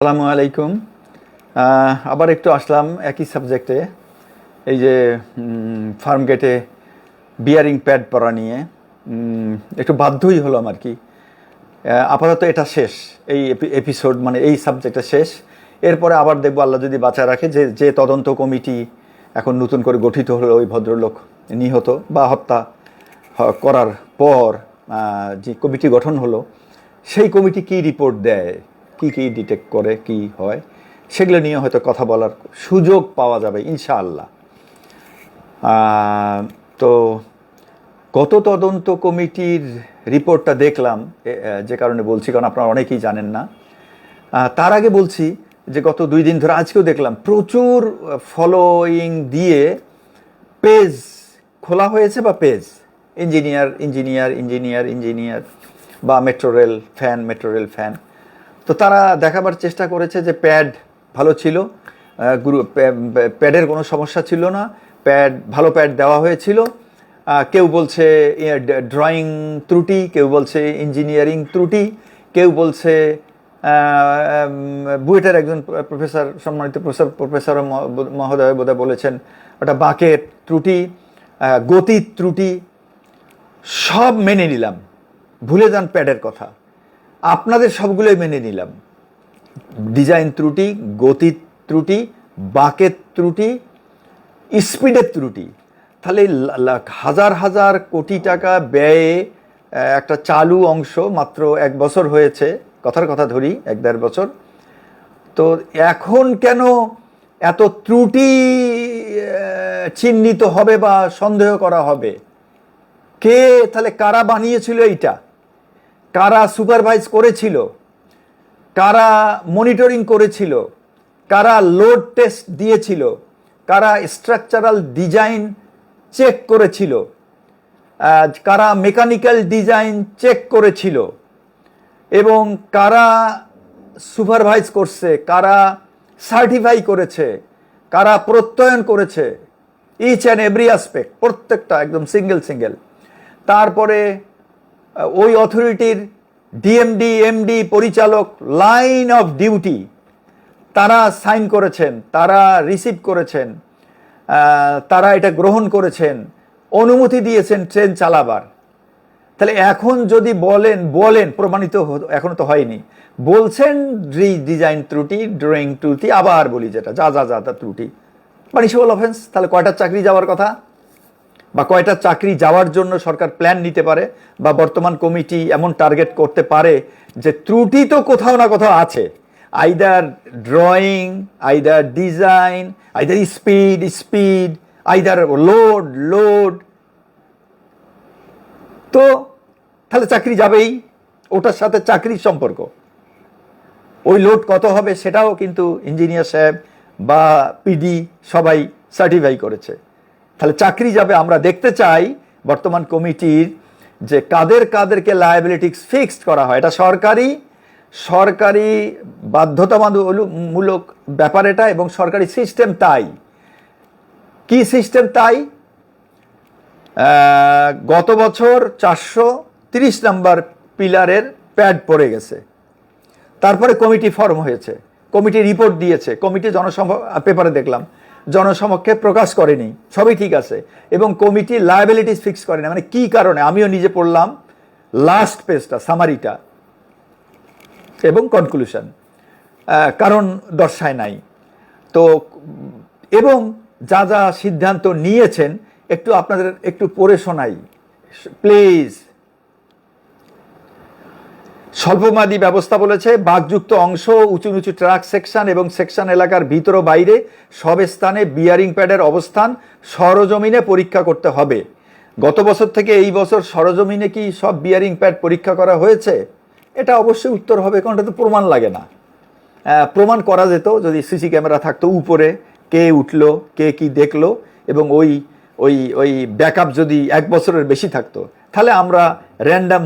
আসসালামু আলাইকুম। আবার একটু আসলাম একই সাবজেক্টে, এই যে ফার্ম গেটে বিয়ারিং প্যাড পরা নিয়ে। একটু বাধ্যই হলাম আর কি। আপাতত এটা শেষ, এই এপিসোড মানে এই সাবজেক্টটা শেষ। এরপরে আবার দেখবো আল্লাহ যদি বাঁচা রাখে যে যে তদন্ত কমিটি এখন নতুন করে গঠিত হলো ওই ভদ্রলোক নিহত বা হত্যা করার পর যে কমিটি গঠন হলো, সেই কমিটি কী রিপোর্ট দেয়, কি কি ডিটেক্ট করে, কি হয়, সেগুলো নিয়ে হয়তো কথা বলার সুযোগ পাওয়া যাবে ইনশাআল্লাহ। তো গত তদন্ত কমিটির রিপোর্টটা দেখলাম, যে কারণে বলছি, কারণ আপনারা অনেকেই জানেন না। তার আগে বলছি যে গত 2 দিন ধরে, আজকেও দেখলাম প্রচুর ফলোয়িং দিয়ে পেজ খোলা হয়েছে, বা page engineer engineer engineer engineer বা মেট্রো রেল ফ্যান। তো তারা দেখাবার চেষ্টা করেছে যে প্যাড ভালো ছিল, প্যাডের কোনো সমস্যা ছিল না, ভালো প্যাড দেওয়া হয়েছিল। কেউ বলছে ড্রয়িং ত্রুটি, কেউ বলছে ইঞ্জিনিয়ারিং ত্রুটি, কেউ বলছে বুয়েটের একজন প্রফেসর, সম্মানিত প্রফেসর মহোদয় বোধহয় বলেছেন ওটা বাঁকের ত্রুটি, গতির ত্রুটি। সব মেনে নিলাম, ভুলে যান প্যাডের কথা, আপনাদের সবগুলোই মেনে নিলাম। ডিজাইন ত্রুটি, গতির ত্রুটি, বাঁকের ত্রুটি, স্পিডের ত্রুটি। তাহলে হাজার হাজার কোটি টাকা ব্যয়ে একটা চালু অংশ, মাত্র 1 বছর হয়েছে, কথার কথা ধরি 1-1.5 বছর। তো এখন কেন এত ত্রুটি চিহ্নিত হবে বা সন্দেহ করা হবে? কে তাহলে, কারা বানিয়েছিল এইটা, কারা সুপারভাইজ করেছিল, কারা মনিটরিং করেছিল, কারা লোড টেস্ট দিয়েছিল, কারা স্ট্রাকচারাল ডিজাইন চেক করেছিল, কারা মেকানিক্যাল ডিজাইন চেক করেছিল, এবং কারা সুপারভাইজ করছে, কারা সার্টিফাই করেছে, কারা প্রত্যয়ন করেছে, ইচ অ্যান্ড এভরি অ্যাসপেক্ট, প্রত্যেকটা একদম সিঙ্গেল। তারপরে ওই অথরিটির ডিএমডি, এমডি, পরিচালক, লাইন অফ ডিউটি, তারা সাইন করেছেন, তারা রিসিভ করেছেন, তারা এটা গ্রহণ করেছেন, অনুমতি দিয়েছেন ট্রেন চালাবার। তাহলে এখন যদি বলেন প্রমাণিত, এখনো তো হয়নি, বলছেন ডিজাইন ত্রুটি, ড্রয়িং ত্রুটি, আবার বলি যেটা যা ত্রুটি, পানিশেবল অফেন্স। তাহলে কয়টা চাকরি যাওয়ার কথা, বা কয়টা চাকরি যাওয়ার জন্য সরকার প্ল্যান নিতে পারে, বা বর্তমান কমিটি এমন টার্গেট করতে পারে যে ত্রুটি তো কোথাও না কোথাও আছে, either drawing, either design, either speed, either load. তো তাহলে চাকরি যাবেই, ওটার সাথে চাকরির সম্পর্ক। ওই লোড কত হবে সেটাও কিন্তু ইঞ্জিনিয়ার সাহেব বা পিডি সবাই সার্টিফাই করেছে। তাহলে চাকরি যাবে। আমরা দেখতে চাই বর্তমান কমিটির যে কাদেরকে লায়াবিলিটি ফিক্সড করা হয়। এটা সরকারি বাধ্যতামূলক ব্যাপার এটা, এবং সরকারি সিস্টেম তাই। কি সিস্টেম তাই? গত বছর 430 নম্বর পিলারের প্যাড পড়ে গেছে, তারপরে কমিটি ফর্ম হয়েছে, কমিটি রিপোর্ট দিয়েছে, কমিটি পেপারে দেখলাম জনসমক্ষে প্রকাশ করেনি, সবই ঠিক আছে, এবং কমিটি লায়াবিলিটিস ফিক্স করেনি। মানে কি কারণে? আমিও নিজে পড়লাম লাস্ট পেজটা, সামারিটা এবং কনক্লুশন, কারণ দর্শায় নাই। তো এবং যা সিদ্ধান্ত নিয়েছেন একটু আপনাদের একটু পড়ে শোনাই প্লিজ। স্বল্পমেয়াদী ব্যবস্থা বলেছে, বাঁকযুক্ত অংশ, উঁচু নিচু ট্রাক সেকশন এবং সেকশন এলাকার ভিতর ও বাইরে সব স্থানে বিয়ারিং প্যাডের অবস্থান সরজমিনে পরীক্ষা করতে হবে। গত বছর থেকে এই বছর সরজমিনে কি সব বিয়ারিং প্যাড পরীক্ষা করা হয়েছে? এটা অবশ্যই উত্তর হবে, কারণ এটা তো প্রমাণ লাগে না। প্রমাণ করা যেত যদি সিসি ক্যামেরা থাকতো, উপরে কে উঠলো, কে কি দেখলো, এবং ওই ব্যাকআপ যদি 1 বছরের বেশি থাকতো, তাহলে আমরা র্যান্ডাম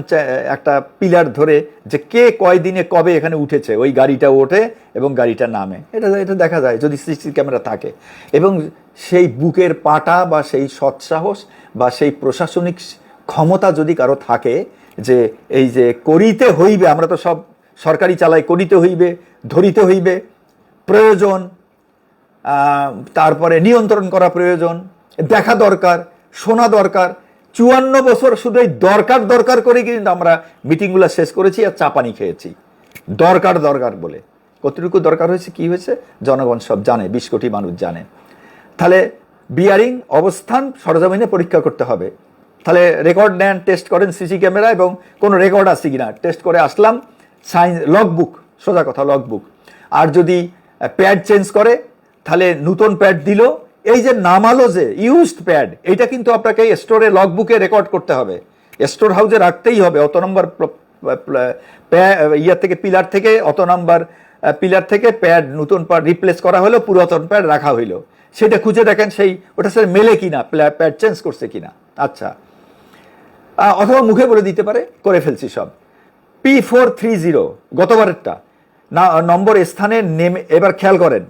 একটা পিলার ধরে যে কে কয়দিনে কবে এখানে উঠেছে, ওই গাড়িটা ওঠে এবং গাড়িটা নামে, এটা দেখা যায় যদি সিসি ক্যামেরা থাকে। এবং সেই বুকের পাটা বা সেই সৎসাহস বা সেই প্রশাসনিক ক্ষমতা যদি কারো থাকে যে এই যে করিতে হইবে, আমরা তো সব সরকারি চালাই, করিতে হইবে ধরিতে হইবে, প্রয়োজন, তারপরে নিয়ন্ত্রণ করা প্রয়োজন, দেখা দরকার, শোনা দরকার। 54 বছর শুধু এই দরকার দরকার করে কিন্তু আমরা মিটিংগুলো শেষ করেছি আর চা পানি খেয়েছি, দরকার দরকার বলে। কতটুকু দরকার হয়েছে, কি হয়েছে, জনগণ সব জানে, 20 কোটি মানুষ জানে। তাহলে বিয়ারিং অবস্থান সরজমিনে পরীক্ষা করতে হবে। তাহলে রেকর্ড নেন, টেস্ট করেন সিসি ক্যামেরা এবং কোনো রেকর্ড আছে কিনা টেস্ট করে আসলাম, সাইন লগবুক, সোজা কথা লগবুক। আর যদি প্যাড চেঞ্জ করে তাহলে নতুন প্যাড দিল, এই যে নামালো যে ইউজড প্যাড, এটা কিন্তু আপনাকে স্টোরে লগবুকে রেকর্ড করতে হবে, স্টোর হাউসে রাখতেই হবে। অত নম্বর ইয়া থেকে পিলার থেকে, অত নম্বর পিলার থেকে প্যাড নতুন প্যাড রিপ্লেস করা হলো, পুরাতন প্যাড রাখা হইলো, সেটা খুঁজে দেখেন সেই ওটা স্যার মেলে কিনা, প্যাড চেঞ্জ করছে কিনা। আচ্ছা, অথবা মুখে বলে দিতে পারে করে ফেলছি সব। P430 গতবারেরটা নম্বর স্থানে নেমে, এবার খেয়াল করেন,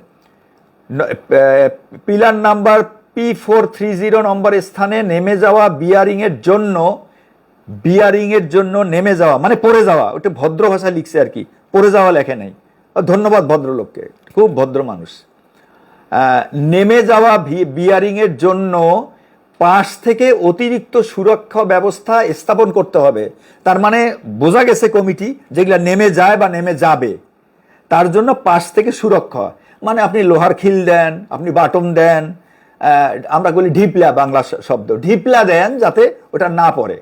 পিলার নাম্বার P430 নম্বর স্থানে নেমে যাওয়া বিয়ারিং এর জন্য নেমে যাওয়া মানে পড়ে যাওয়া, ওটা ভদ্র ভাষায় লিখছে আর কি, পড়ে যাওয়া লেখে নাই। ধন্যবাদ ভদ্রলোককে, খুব ভদ্র মানুষ। নেমে যাওয়া বিয়ারিং এর জন্য পাশ থেকে অতিরিক্ত সুরক্ষা ব্যবস্থা স্থাপন করতে হবে। তার মানে বোঝা গেছে কমিটি যেগুলা নেমে যায় বা নেমে যাবে তার জন্য পাশ থেকে সুরক্ষা, মানে আপনি লোহার খিল দেন, আপনি বাটন দেন, আমরা বলি ঢিপলা, বাংলা শব্দ ঢিপলা দেন যাতে ওটা না পড়ে।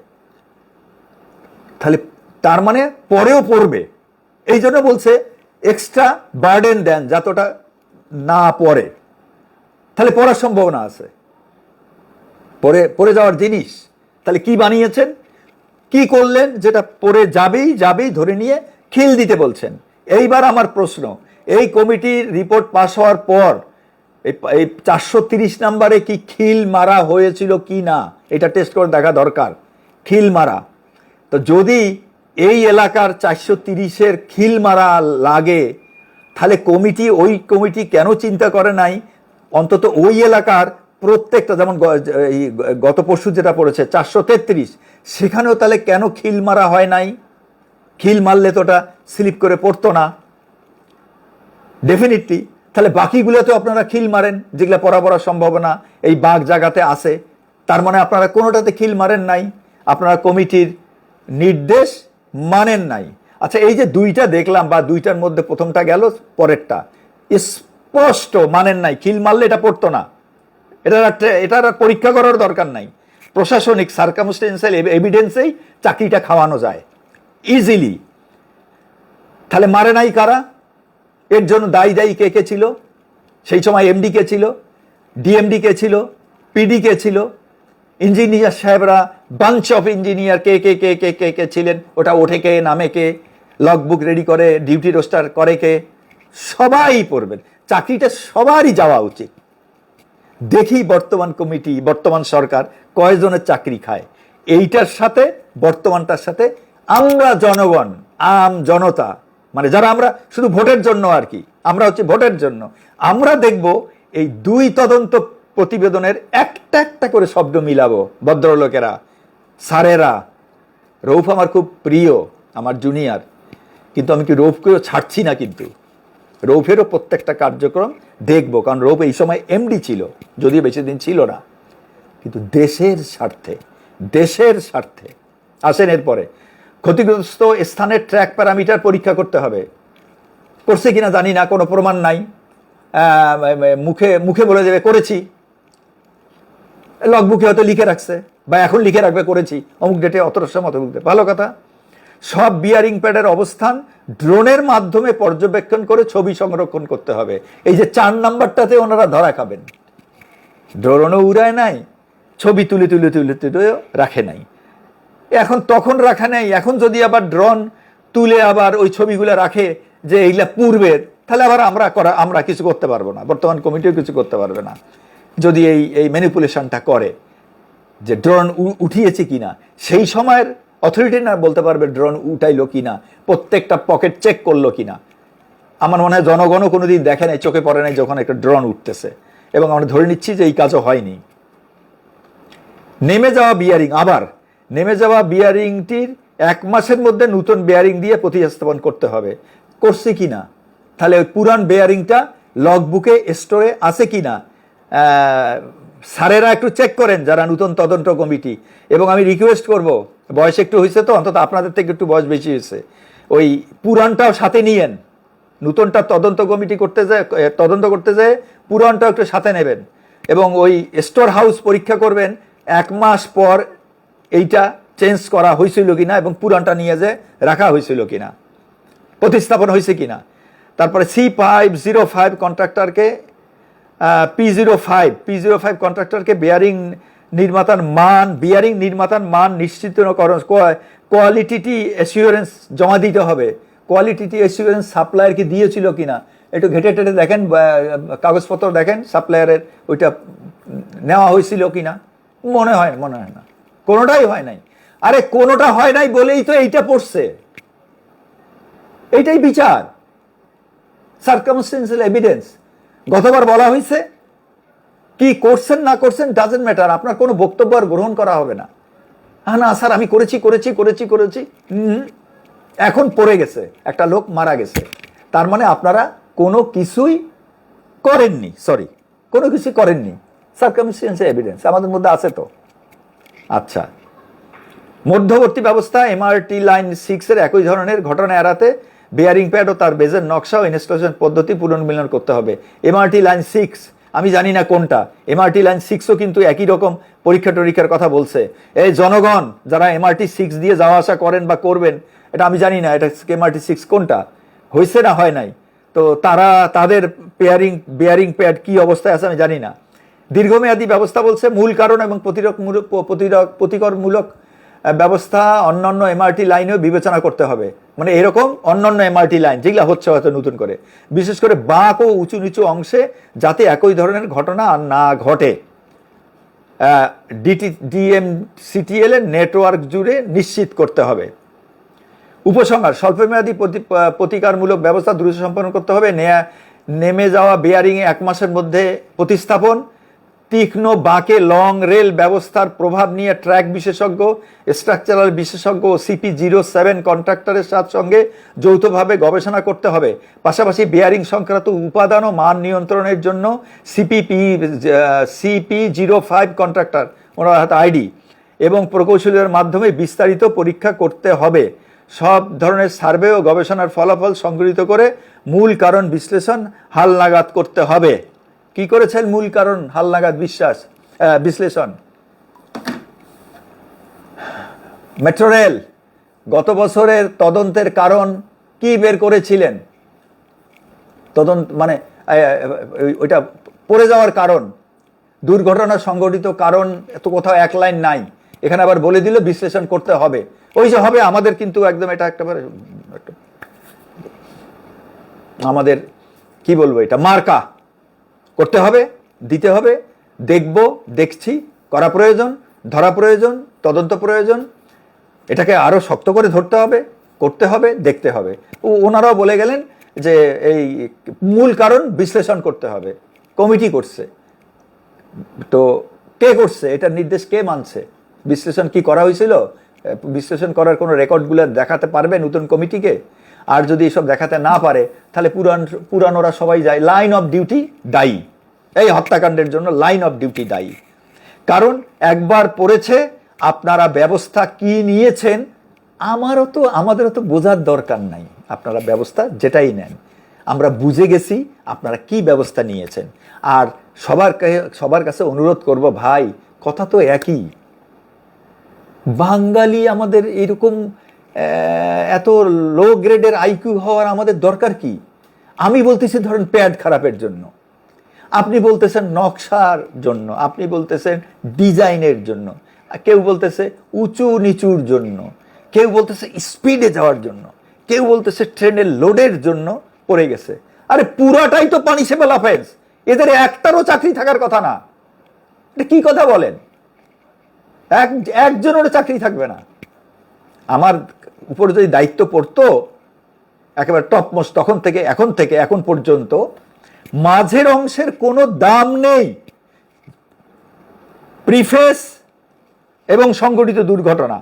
তাহলে তার মানে পরেও পড়বে, এই জন্য বলছে এক্সট্রা বার্ডেন দেন যাতে ওটা না পড়ে। তাহলে পড়ার সম্ভাবনা আছে, পড়ে যাওয়ার জিনিস। তাহলে কি বানিয়েছেন, কি করলেন, যেটা পড়ে যাবেই ধরে নিয়ে খিল দিতে বলছেন। এইবার আমার প্রশ্ন, এই কমিটির রিপোর্ট পাস হওয়ার পর এই 430 নম্বরে কি খিল মারা হয়েছিল কি না এটা টেস্ট করে দেখা দরকার, খিল মারা। তো যদি এই এলাকার 430-এর খিল মারা লাগে, তাহলে ওই কমিটি কেন চিন্তা করে নাই অন্তত ওই এলাকার প্রত্যেকটা, যেমন গত পরশু যেটা পড়েছে 433, সেখানেও তাহলে কেন খিল মারা হয় নাই? খিল মারলে তো ওটা স্লিপ করে পড়তো না ডেফিনেটলি। তাহলে বাকিগুলোতে আপনারা খিল মারেন যেগুলো পড়ার সম্ভাবনা এই বাঘ জায়গাতে আছে, তার মানে আপনারা কোনোটাতে খিল মারেন নাই, আপনারা কমিটির নির্দেশ মানেন নাই। আচ্ছা, এই যে দুইটা দেখলাম বা দুইটার মধ্যে প্রথমটা গেল, পরেরটা স্পষ্ট মানেন নাই, খিল মারলে এটা পড়তো না, এটার পরীক্ষা করার দরকার নাই, প্রশাসনিক সার্কামস্টেন্সিয়াল এভিডেন্সেই চাকরিটা খাওয়ানো যায় ইজিলি। তাহলে মারে নাই কারা? এর জন্য দায়ী কে ছিল? সেই সময় এমডি কে ছিল, ডিএমডি কে ছিল, পিডি কে ছিল, ইঞ্জিনিয়ার সাহেবরা, বাঞ্চ অফ ইঞ্জিনিয়ার কে কে কে কে কে কে ছিলেন, ওটা ওঠে কে, নামে কে, লগবুক রেডি করে, ডিউটি রোস্টার করে কে, সবাই পড়বেন। চাকরিটা সবারই যাওয়া উচিত। দেখি বর্তমান কমিটি, বর্তমান সরকার কয়জনের চাকরি খায়, এইটার সাথে বর্তমানটার সাথে আমরা জনগণ, আম জনতা, মানে যারা আমরা শুধু ভোটের জন্য আর কি, আমরা হচ্ছে ভোটের জন্য, আমরা দেখব এই দুই তদন্ত প্রতিবেদনের একটা একটা করে শব্দ মিলাবো। ভদ্রলোকেরা, স্যারেরা, রৌফ আমার খুব প্রিয়, আমার জুনিয়র, কিন্তু আমি কি রৌফকেও ছাড়ছি না, কিন্তু রৌফেরও প্রত্যেকটা কার্যক্রম দেখবো, কারণ রৌফ এই সময় এমডি ছিল, যদিও বেশি দিন ছিল না, কিন্তু দেশের স্বার্থে আসেন। এরপরে ক্ষতিগ্রস্ত স্থানের ট্র্যাক প্যারামিটার পরীক্ষা করতে হবে, করছে কিনা জানি না, কোনো প্রমাণ নাই, মুখে বলে দেবে করেছি, লগবুকে হয়তো লিখে রাখছে বা এখন লিখে রাখবে করেছি অমুক ডেটে অতটার সময় অত ভালো কথা। সব বিয়ারিং প্যাডের অবস্থান ড্রোনের মাধ্যমে পর্যবেক্ষণ করে ছবি সংরক্ষণ করতে হবে। এই যে 4 নাম্বারটাতে ওনারা ধরা খাবেন, ড্রোনও উড়ায় নাই, ছবি তুলে রাখে নাই। এখন তখন রাখা নাই, এখন যদি আবার ড্রোন তুলে আবার ওই ছবিগুলো রাখে যে এইগুলা পূর্বের, তাহলে আবার আমরা কিছু করতে পারবো না, বর্তমান কমিটিও কিছু করতে পারবে না যদি এই ম্যানিপুলেশনটা করে যে ড্রোন উঠিয়েছে কিনা। সেই সময়ের অথরিটি না বলতে পারবে ড্রোন উঠাইলো কিনা, প্রত্যেকটা পকেট চেক করলো কিনা। আমার মনে হয় জনগণও কোনোদিন দেখে নাই, চোখে পড়ে নাই যখন একটা ড্রোন উঠতেছে, এবং আমরা ধরে নিচ্ছি যে এই কাজও হয়নি। নেমে যাওয়া বিয়ারিংটির 1 মাসের মধ্যে নতুন বিয়ারিং দিয়ে প্রতিস্থাপন করতে হবে, করছে কিনা তাহলে ওই পুরান বেয়ারিংটা লগবুকে স্টোরে আছে কি না স্যারেরা একটু চেক করেন, যারা নতুন তদন্ত কমিটি। এবং আমি রিকোয়েস্ট করব, বয়স একটু হয়েছে তো, অন্তত আপনাদের থেকে একটু বয়স বেশি হয়েছে, ওই পুরানটাও সাথে নিয়েন। নতুনটা তদন্ত কমিটি তদন্ত করতে যায় পুরানটাও একটু সাথে নেবেন। এবং ওই স্টোর হাউস পরীক্ষা করবেন 1 মাস পর এইটা চেঞ্জ করা হয়েছিল কিনা এবং পুরানটা নিয়ে যে রাখা হয়েছিল কিনা, প্রতিস্থাপন হয়েছে কিনা। তারপরে C505 কন্ট্রাক্টরকে P05 কন্ট্রাক্টরকে বিয়ারিং নির্মাতার মান নিশ্চিতকরণ, কোয়ালিটি অ্যাসিওরেন্স জমা দিতে হবে। কোয়ালিটি অ্যাসিওরেন্স সাপ্লায়ারকে দিয়েছিল কিনা একটু ঘেটে টেটে দেখেন, কাগজপত্র দেখেন সাপ্লায়ারের, ওইটা নেওয়া হয়েছিল কিনা। মনে হয় না, কোনোটাই হয় নাই। আরে কোনোটা হয় নাই বলেই তো এইটা পড়ছে, এইটাই বিচার, সার্কামস্টেন্সিয়াল এভিডেন্স। গতবার বলা হয়েছে কি করছেন না করছেন ডাজেন্ট ম্যাটার, আপনার কোনো বক্তব্য আর গ্রহণ করা হবে না। না স্যার আমি করেছি, এখন পড়ে গেছে, একটা লোক মারা গেছে, তার মানে আপনারা কোনো কিছুই করেননি, সার্কামস্টেন্সিয়াল এভিডেন্স আমাদের মধ্যে আছে তো। আচ্ছা, মধ্যবর্তী ব্যবস্থা এমআরটি লাইন 6 এর একই ধরনের ঘটনা এড়াতে বেয়ারিং প্যাড ও তার বেজের নকশা ও ইনস্টলেশন পদ্ধতি পুনর্মিলন করতে হবে। এমআরটি লাইন 6 আমি জানি না কোনটা, এমআরটি লাইন 6ও কিন্তু একই রকম পরীক্ষার কথা বলছে। এই জনগণ যারা এমআরটি 6 দিয়ে যাওয়া আসা করেন বা করবেন, এটা আমি জানি না এটা এমআরটি 6 কোনটা, হয়েছে না হয় নাই, তো তারা তাদের বেয়ারিং প্যাড কি অবস্থায় আছে আমি জানি না। দীর্ঘমেয়াদী ব্যবস্থা বলছে মূল কারণ এবং প্রতিকারমূলক ব্যবস্থা অন্যান্য এমআরটি লাইনেও বিবেচনা করতে হবে। মানে এরকম অন্যান্য এমআরটি লাইন যেগুলো হচ্ছে হয়তো নতুন করে, বিশেষ করে বাঁক ও উঁচু নিচু অংশে যাতে একই ধরনের ঘটনা আর না ঘটে, DMCTL এর নেটওয়ার্ক জুড়ে নিশ্চিত করতে হবে। উপসংহার, স্বল্পমেয়াদী প্রতিকারমূলক ব্যবস্থা দ্রুত সম্পন্ন করতে হবে। নেমে যাওয়া বেয়ারিংয়ে 1 মাসের মধ্যে প্রতিস্থাপন। তীক্ষ্ণ বাঁকে লং রেল ব্যবস্থার প্রভাব নিয়ে ট্র্যাক বিশেষজ্ঞ, স্ট্রাকচারাল বিশেষজ্ঞ ও CP07 কন্ট্রাক্টরের সঙ্গে যৌথভাবে গবেষণা করতে হবে। পাশাপাশি বেয়ারিং সংক্রান্ত উপাদান ও মান নিয়ন্ত্রণের জন্য CP05 কন্ট্রাক্টর, ওনার হাতে আইডি, এবং প্রকৌশলীদের মাধ্যমে বিস্তারিত পরীক্ষা করতে হবে। সব ধরনের সার্ভে ও গবেষণার ফলাফল সংগৃহীত করে মূল কারণ বিশ্লেষণ হালনাগাদ করতে হবে। কি করেছেন মূল কারণ হালনাগাদ বিশ্লেষণ? মেট্রো রেল গত বছরের তদন্তের কারণ কি বের করেছিলেন? তদন্ত মানে ওইটা পড়ে যাওয়ার কারণ, দুর্ঘটনা সংঘটিত কারণ এত কোথাও এক লাইন নাই, এখানে আবার বলে দিল বিশ্লেষণ করতে হবে। ওই যে হবে আমাদের কিন্তু একদম এটা একেবারে আমাদের কি বলবো, এটা মার্কা করতে হবে, দিতে হবে, দেখছি, করা প্রয়োজন, ধরা প্রয়োজন, তদন্ত প্রয়োজন, এটাকে আরো শক্ত করে ধরতে হবে, করতে হবে, দেখতে হবে। ওনারাও বলে গেলেন যে এই মূল কারণ বিশ্লেষণ করতে হবে, কমিটি করছে, তো কে করছে, এটার নির্দেশ কে মানছে, বিশ্লেষণ কি করা হয়েছিল, বিশ্লেষণ করার কোনো রেকর্ডগুলো দেখাতে পারবে নতুন কমিটিকে? আর যদি এসব দেখাতে না পারে তাহলে পুরানোরা সবাই যায়, লাইন অফ ডিউটি দায়ী, এই হত্যাকাণ্ডের জন্য লাইন অফ ডিউটি দায়ী। কারণ একবার পড়েছে, আপনারা ব্যবস্থা কি নিয়েছেন আমাদেরও তো বোঝার দরকার নাই, আপনারা ব্যবস্থা যেটাই নেন আমরা বুঝে গেছি আপনারা কি ব্যবস্থা নিয়েছেন। আর সবার কাছে অনুরোধ করব, ভাই কথা তো একই, বাঙালি আমাদের এরকম এত লো গ্রেডের আইকিউ হওয়ার আমাদের দরকার কি? আমি বলতেছি ধরেন প্যাড খারাপের জন্য, আপনি বলতেছেন নকশার জন্য, আপনি বলতেছেন ডিজাইনের জন্য, কেউ বলতেছে উঁচু নিচুর জন্য, কেউ বলতেছে স্পিডে যাওয়ার জন্য, কেউ বলতেছে ট্রেনের লোডের জন্য পড়ে গেছে। আরে পুরাটাই তো পানিশেবল অফেন্স, এদের একটারও চাকরি থাকার কথা না। এটা কি কথা বলেন? একজনেরও চাকরি থাকবে না। আমার উপরে যদি দায়িত্ব পড়তো একেবারে টপমোস্ট, এখন থেকে এখন পর্যন্ত মাঝের অংশের কোনো দাম নেই। প্রিফেস এবং সংঘটিত দুর্ঘটনা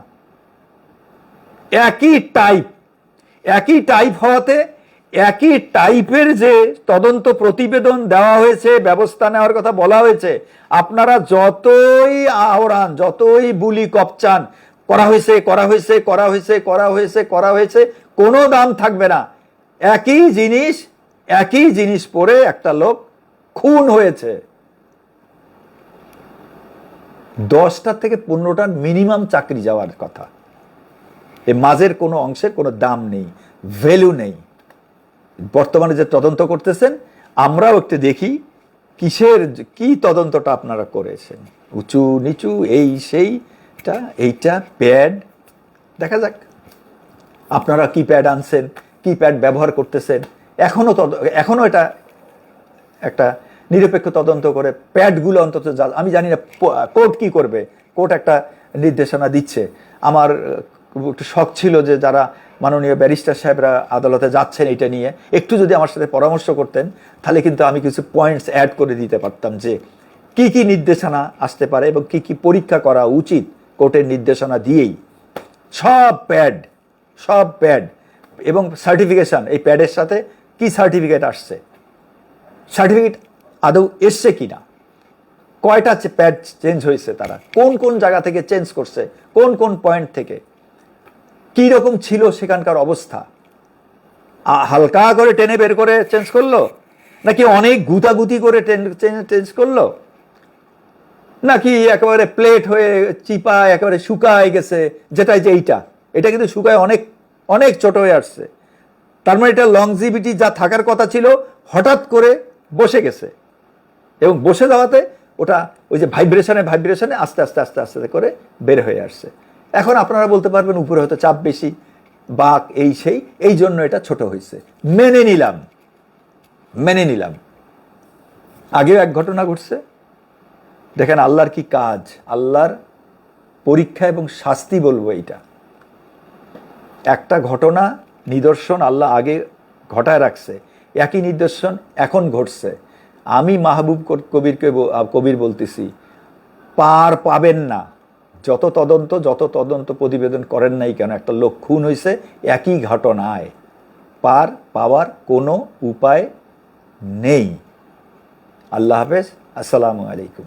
একই টাইপ হওয়াতে একই টাইপের যে তদন্ত প্রতিবেদন দেওয়া হয়েছে, ব্যবস্থা নেওয়ার কথা বলা হয়েছে, আপনারা যতই আওড়ান, যতই বুলি কপচান, করা হয়েছে করা হয়েছে করা হয়েছে করা হয়েছে করা হয়েছে, কোনো দাম থাকবে না। একই জিনিস পড়ে একটা লোক খুন হয়েছে, 10টা থেকে 15টার মিনিমাম চাকরি যাওয়ার কথা। এ মাঝের কোনো অংশের কোনো দাম নেই, ভ্যালু নেই। বর্তমানে যে তদন্ত করতেছেন, আমরাও একটু দেখি কি তদন্তটা আপনারা করেছেন, উঁচু নিচু এই সেইটা, এইটা প্যাড, দেখা যাক আপনারা কি প্যাড আনছেন, কি প্যাড ব্যবহার করতেছেন। এখনো এটা একটা নিরপেক্ষ তদন্ত করে প্যাডগুলো অন্তত, আমি জানি না কোর্ট কি করবে, কোর্ট একটা নির্দেশনা দিচ্ছে। আমার একটু শখ ছিল যে যারা মাননীয় ব্যারিস্টার সাহেবরা আদালতে যাচ্ছেন এটা নিয়ে একটু যদি আমার সাথে পরামর্শ করতেন, তাহলে কিন্তু আমি কিছু পয়েন্টস অ্যাড করে দিতে পারতাম যে কি নির্দেশনা আসতে পারে এবং কি পরীক্ষা করা উচিত কোর্টের নির্দেশনা দিয়েই। সব প্যাড এবং সার্টিফিকেশন, এই প্যাডের সাথে কি সার্টিফিকেট আসছে, সার্টিফিকেট আদৌ এসছে কিনা, কয়টা প্যাড চেঞ্জ হয়েছে, তারা কোন জায়গা থেকে চেঞ্জ করছে, কোন পয়েন্ট থেকে, কি রকম ছিল সেখানকার অবস্থা, হালকা করে টেনে বের করে চেঞ্জ করলো, নাকি অনেক গুতাগুতি করে চেঞ্জ করলো, নাকি একেবারে প্লেট হয়ে চিপা একেবারে শুকায় গেছে, যেটা যে এটা কিন্তু শুকায় অনেক ছোট হয়ে আসছে। তার মানে এটা লংজিভিটি যা থাকার কথা ছিল হঠাৎ করে বসে গেছে, এবং বসে যাওয়াতে ওটা ওই যে ভাইব্রেশনে আস্তে আস্তে করে বের হয়ে আসছে। এখন আপনারা বলতে পারবেন উপরে হয়তো চাপ বেশি, বাক এই জন্য এটা ছোট হয়েছে, মেনে নিলাম। আগেও এক ঘটনা ঘটছে, দেখেন আল্লাহর কি কাজ, আল্লাহর পরীক্ষা এবং শাস্তি বলবো এইটা। একটা ঘটনা নিদর্শন আল্লাহ আগে ঘটায় রাখছে, একই নিদর্শন এখন ঘটছে। আমি মাহবুব কবির বলতেছি, পার পাবেন না, যত তদন্ত প্রতিবেদন করেন নাই কেন, একটা লোক খুন হয়েছে একই ঘটনায়, পার পাওয়ার কোনো উপায় নেই। আল্লাহ হাফেজ, আসসালামু আলাইকুম।